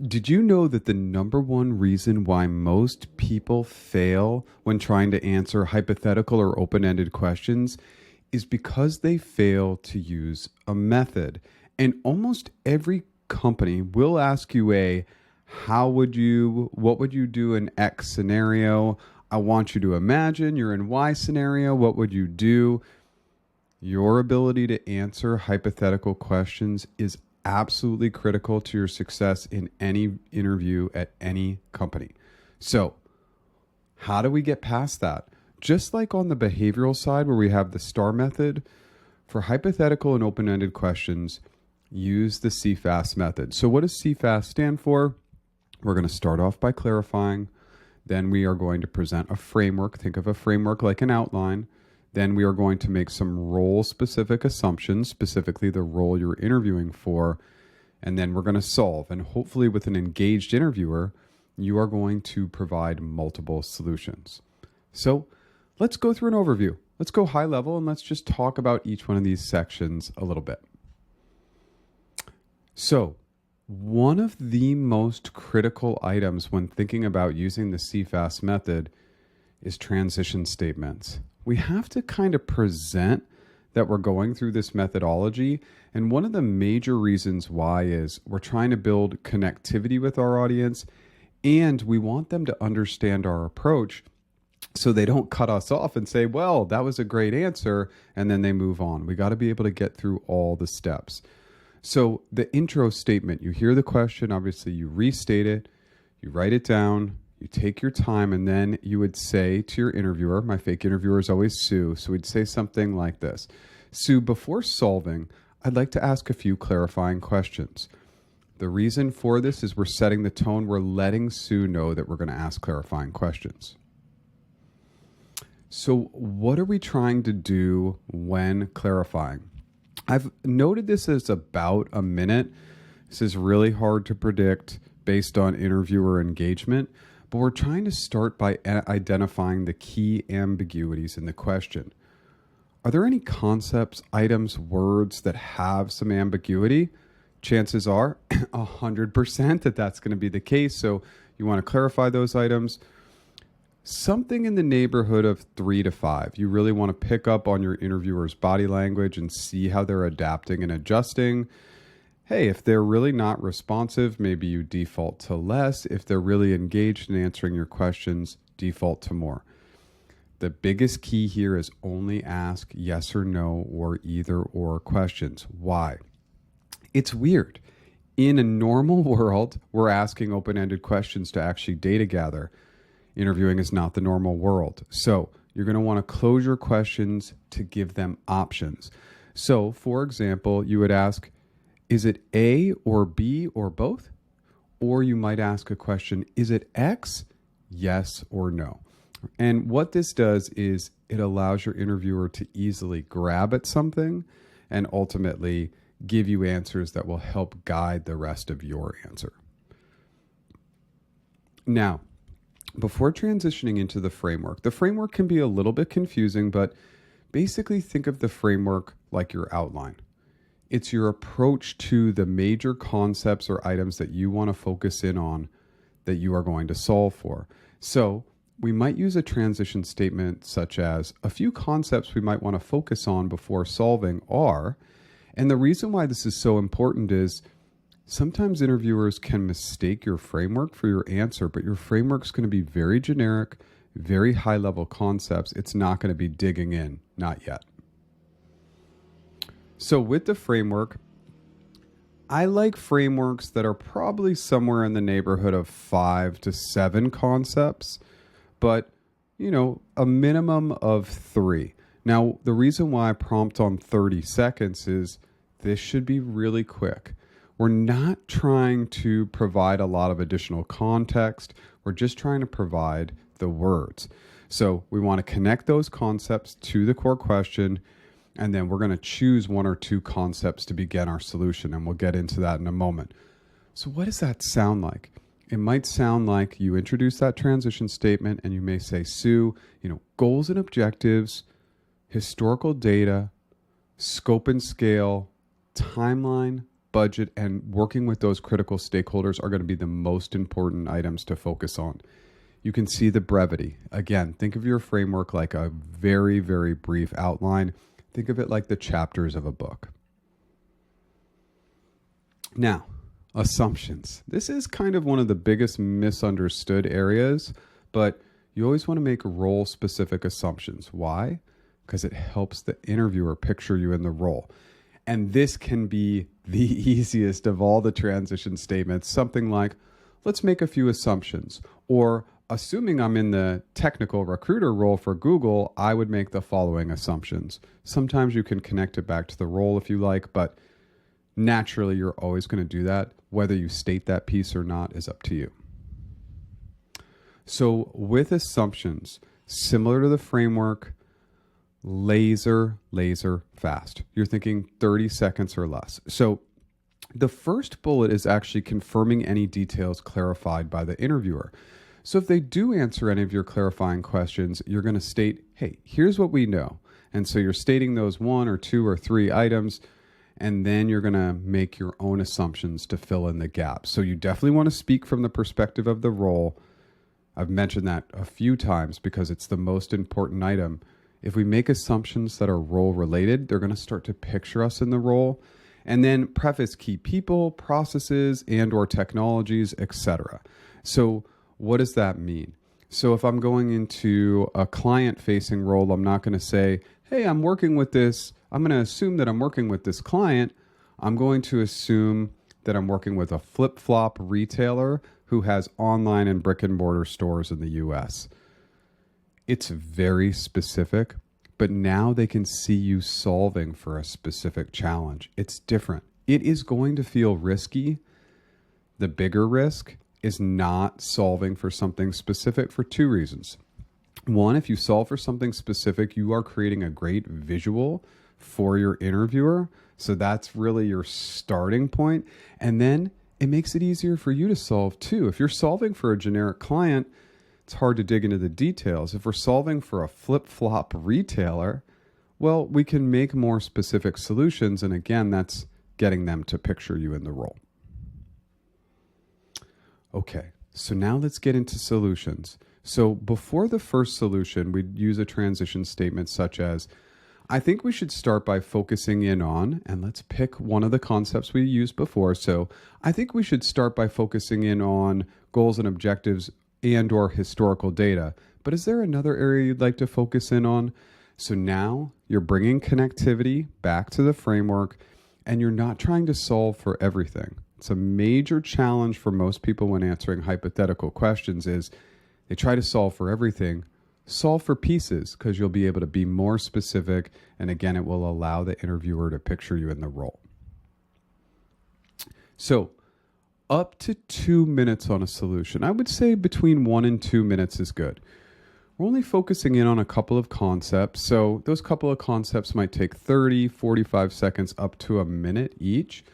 Did you know that the number one reason why most people fail when trying to answer hypothetical or open ended questions is because they fail to use a method? And almost every company will ask you what would you do in X scenario? I want you to imagine you're in Y scenario. What would you do? Your ability to answer hypothetical questions is absolutely critical to your success in any interview at any company. So, how do we get past that? Just like on the behavioral side, where we have the STAR method, for hypothetical and open ended questions, use the C.F.A.S method. So, what does C.F.A.S stand for? We're going to start off by clarifying. Then we are going to present a framework. Think of a framework like an outline. Then we are going to make some role-specific assumptions, specifically the role you're interviewing for. And then we're going to solve. And hopefully with an engaged interviewer, you are going to provide multiple solutions. So let's go through an overview. Let's go high level and let's just talk about each one of these sections a little bit. So one of the most critical items when thinking about using the C.F.A.S method is transition statements. We have to kind of present that we're going through this methodology. And one of the major reasons why is we're trying to build connectivity with our audience and we want them to understand our approach so they don't cut us off and say, well, that was a great answer, and then they move on. We got to be able to get through all the steps. So the intro statement, you hear the question, obviously you restate it, you write it down, you take your time, and then you would say to your interviewer, my fake interviewer is always Sue, so we'd say something like this. Sue, before solving, I'd like to ask a few clarifying questions. The reason for this is we're setting the tone. We're letting Sue know that we're going to ask clarifying questions. So what are we trying to do when clarifying? I've noted this as about a minute. This is really hard to predict based on interviewer engagement, but we're trying to start by identifying the key ambiguities in the question. Are there any concepts, items, words that have some ambiguity? Chances are 100% that that's going to be the case. So you want to clarify those items. Something in the neighborhood of 3 to 5. You really want to pick up on your interviewer's body language and see how they're adapting and adjusting. Hey, if they're really not responsive, maybe you default to less. If they're really engaged in answering your questions, default to more. The biggest key here is only ask yes or no or either or questions. Why? It's weird. In a normal world, we're asking open-ended questions to actually data gather. Interviewing is not the normal world. So you're going to want to close your questions to give them options. So, for example, you would ask, is it A or B or both? Or you might ask a question, is it X? Yes or no? And what this does is it allows your interviewer to easily grab at something and ultimately give you answers that will help guide the rest of your answer. Now, before transitioning into the framework can be a little bit confusing, but basically think of the framework like your outline. It's your approach to the major concepts or items that you want to focus in on that you are going to solve for. So we might use a transition statement such as a few concepts we might want to focus on before solving are, and the reason why this is so important is sometimes interviewers can mistake your framework for your answer, but your framework's going to be very generic, very high level concepts. It's not going to be digging in, not yet. So with the framework, I like frameworks that are probably somewhere in the neighborhood of 5 to 7 concepts, but a minimum of 3. Now, the reason why I prompt on 30 seconds is this should be really quick. We're not trying to provide a lot of additional context. We're just trying to provide the words. So we want to connect those concepts to the core question, and then we're going to choose 1 or 2 concepts to begin our solution, and we'll get into that in a moment. So what does that sound like? It might sound like you introduce that transition statement and you may say, Sue, goals and objectives, historical data, scope and scale, timeline, budget, and working with those critical stakeholders are going to be the most important items to focus on. You can see the brevity. Again, think of your framework like a very, very brief outline. Think of it like the chapters of a book. Now, assumptions. This is kind of one of the biggest misunderstood areas, but you always want to make role-specific assumptions. Why? Because it helps the interviewer picture you in the role. And this can be the easiest of all the transition statements. Something like, let's make a few assumptions. Or, assuming I'm in the technical recruiter role for Google, I would make the following assumptions. Sometimes you can connect it back to the role if you like, but naturally you're always going to do that. Whether you state that piece or not is up to you. So with assumptions, similar to the framework, laser fast. You're thinking 30 seconds or less. So the first bullet is actually confirming any details clarified by the interviewer. So if they do answer any of your clarifying questions, you're going to state, hey, here's what we know. And so you're stating those 1 or 2 or 3 items, and then you're going to make your own assumptions to fill in the gaps. So you definitely want to speak from the perspective of the role. I've mentioned that a few times because it's the most important item. If we make assumptions that are role related, they're going to start to picture us in the role, and then preface key people, processes, and or technologies, etc. So what does that mean? So if I'm going into a client-facing role, I'm not going to say, hey, I'm going to assume that I'm working with this client. I'm going to assume that I'm working with a flip-flop retailer who has online and brick and mortar stores in the US. It's very specific, but now they can see you solving for a specific challenge. It's different. It is going to feel risky. The bigger risk is not solving for something specific for 2 reasons. One, if you solve for something specific, you are creating a great visual for your interviewer. So that's really your starting point. And then it makes it easier for you to solve too. If you're solving for a generic client, it's hard to dig into the details. If we're solving for a flip-flop retailer, well, we can make more specific solutions. And again, that's getting them to picture you in the role. Okay, so now let's get into solutions. So before the first solution, we'd use a transition statement such as, I think we should start by focusing in on, and let's pick one of the concepts we used before. So I think we should start by focusing in on goals and objectives and or historical data. But is there another area you'd like to focus in on? So now you're bringing connectivity back to the framework, and you're not trying to solve for everything. It's a major challenge for most people when answering hypothetical questions is they try to solve for everything. Solve for pieces because you'll be able to be more specific. And again, it will allow the interviewer to picture you in the role. So up to 2 minutes on a solution. I would say between 1 and 2 minutes is good. We're only focusing in on a couple of concepts. So those couple of concepts might take 30, 45 seconds up to a minute each.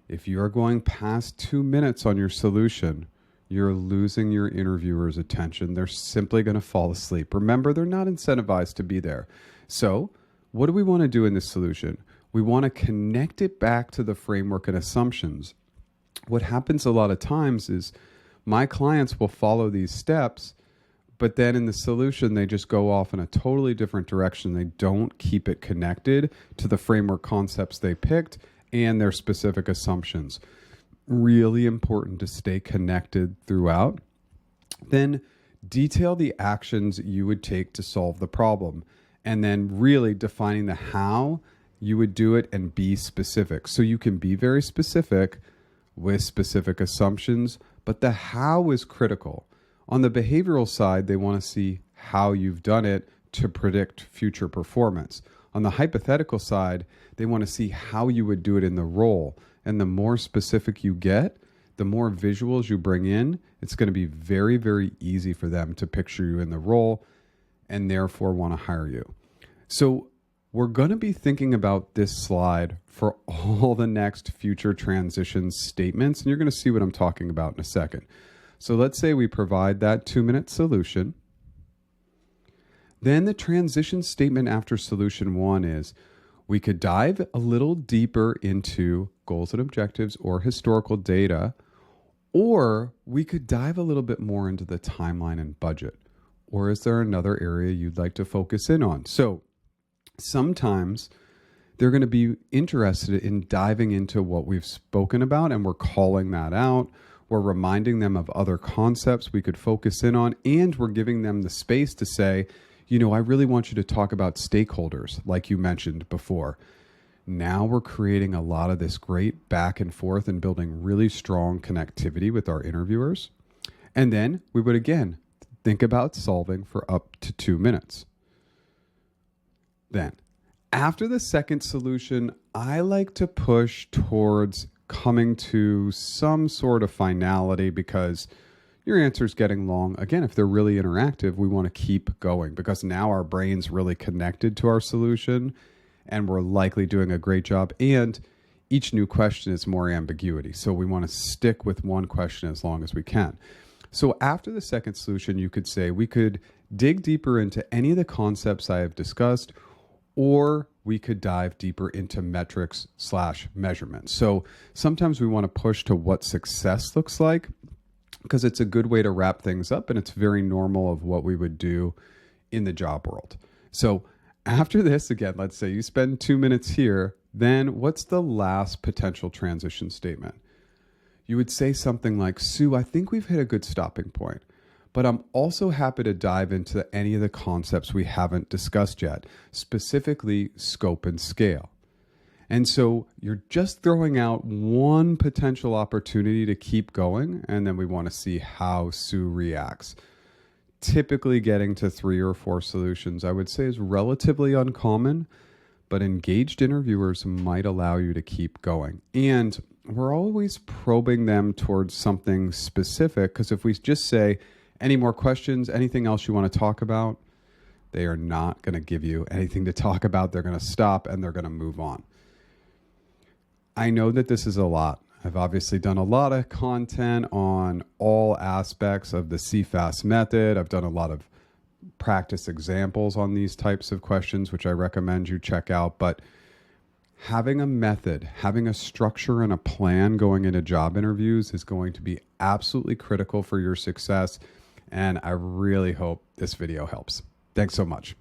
If you are going past 2 minutes on your solution, you're losing your interviewer's attention. They're simply going to fall asleep. Remember, they're not incentivized to be there. So what do we want to do in this solution? We want to connect it back to the framework and assumptions. What happens a lot of times is my clients will follow these steps, but then in the solution, they just go off in a totally different direction. They don't keep it connected to the framework concepts they picked and their specific assumptions. Really important to stay connected throughout. Then detail the actions you would take to solve the problem, and then really defining the how you would do it and be specific. So you can be very specific with specific assumptions, but the how is critical. On the behavioral side, they want to see how you've done it to predict future performance. On the hypothetical side, they want to see how you would do it in the role. And the more specific you get, the more visuals you bring in, it's going to be very, very easy for them to picture you in the role and therefore want to hire you. So we're going to be thinking about this slide for all the next future transition statements, and you're going to see what I'm talking about in a second. So let's say we provide that 2-minute solution. Then the transition statement after solution 1 is, We could dive a little deeper into goals and objectives or historical data, or we could dive a little bit more into the timeline and budget. Or is there another area you'd like to focus in on? So sometimes they're going to be interested in diving into what we've spoken about, and we're calling that out. We're reminding them of other concepts we could focus in on, and we're giving them the space to say, I really want you to talk about stakeholders, like you mentioned before. Now we're creating a lot of this great back and forth and building really strong connectivity with our interviewers. And then we would, again, think about solving for up to 2 minutes. Then, after the second solution, I like to push towards coming to some sort of finality because your answer is getting long. Again, if they're really interactive, we want to keep going because now our brain's really connected to our solution and we're likely doing a great job. And each new question is more ambiguity. So we want to stick with one question as long as we can. So after the second solution, you could say we could dig deeper into any of the concepts I have discussed, or we could dive deeper into metrics/measurement. So sometimes we want to push to what success looks like because it's a good way to wrap things up and it's very normal of what we would do in the job world. So after this, again, let's say you spend 2 minutes here, then what's the last potential transition statement? You would say something like, Sue, I think we've hit a good stopping point, but I'm also happy to dive into any of the concepts we haven't discussed yet, specifically scope and scale. And so you're just throwing out one potential opportunity to keep going, and then we want to see how Sue reacts. Typically getting to 3 or 4 solutions, I would say, is relatively uncommon, but engaged interviewers might allow you to keep going. And we're always probing them towards something specific, because if we just say, any more questions, anything else you want to talk about, they are not going to give you anything to talk about. They're going to stop and they're going to move on. I know that this is a lot. I've obviously done a lot of content on all aspects of the C.F.A.S method. I've done a lot of practice examples on these types of questions, which I recommend you check out. But having a method, having a structure and a plan going into job interviews is going to be absolutely critical for your success. And I really hope this video helps. Thanks so much.